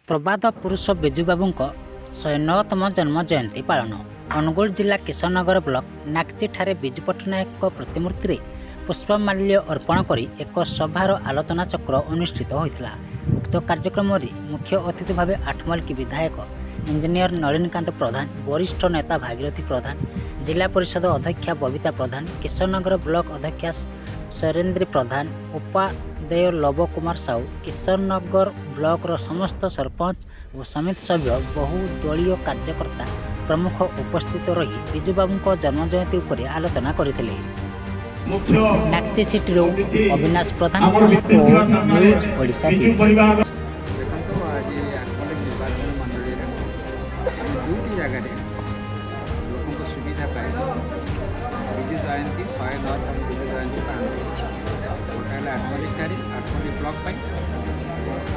प्रबाद पुरुष बिजुबाबू 109तम जन्म जयंती पालन। अनुगुल जिला किशननगर ब्लॉक नाकची ठारे बिजू पट्टनायक प्रतिमूर्ति पुष्पमाल्य अर्पण कर एक सभार आलोचना चक्र अनुष्ठित होता। उक्त कार्यक्रम मुख्य अतिथि भाव आठमल्की विधायक इंजीनियर नलिनीकांत प्रधान, वरिष्ठ नेता भागीरथी प्रधान, जिला परिषद अध्यक्षा बबिता प्रधान, किशननगर ब्लॉक अध्यक्षा शैलेन्द्री प्रधान, उपाध्यक्ष लव कुमार साहू, किशननगर ब्लॉक समस्त सरपंच और समिति सभ्य बहुदलीय कार्यकर्ता प्रमुख उपस्थित रही बिजुबाबू जन्मजयंती उपर आलोचना करते। नाक्ती सिटी अविनाश प्रधान न्यूज ओडिशा टीवी। जगह लोक सुविधा पाए बिजु जयंती 109तम बिजु जयंती पालन गोटे आठमल्लिक ब्लॉक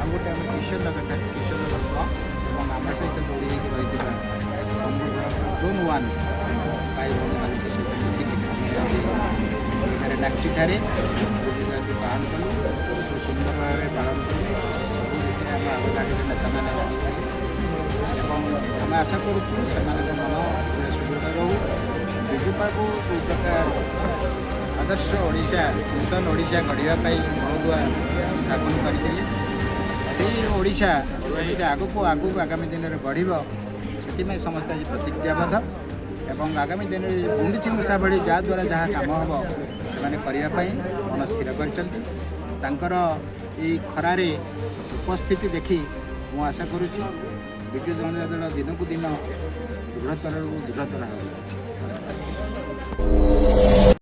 आउ गोटे आम किशननगर किशननगर ब्लॉक और आम सहित जोड़ी रही जोन 1 भाई भाई मान सहित मिसिक नाक्ची बिजु जयंती पालन कलु बहुत सुंदर भाव पालन कलु सब आम अवधानी नेता मैंने आसते आम आशा करुचु से मन सुदृढ़ रो बिजू बाबू जो प्रकार आदर्श ओडिशा नूतन ओडिशा गढ़ापी मौदुआ स्थापन करते से ओडिशा जमी आगू आगू आगामी दिन में बढ़ से समस्त आज प्रतिज्ञाबद्ध एवं आगामी दिन में गुंडीची मूषा भली जहाँद्वारा जहाँ कम हम से मन स्थिर कर खरारे उपस्थिति देखी मु आशा करुच्ची बिजु जनता दल दिन को दिन दृढ़तर दृढ़तर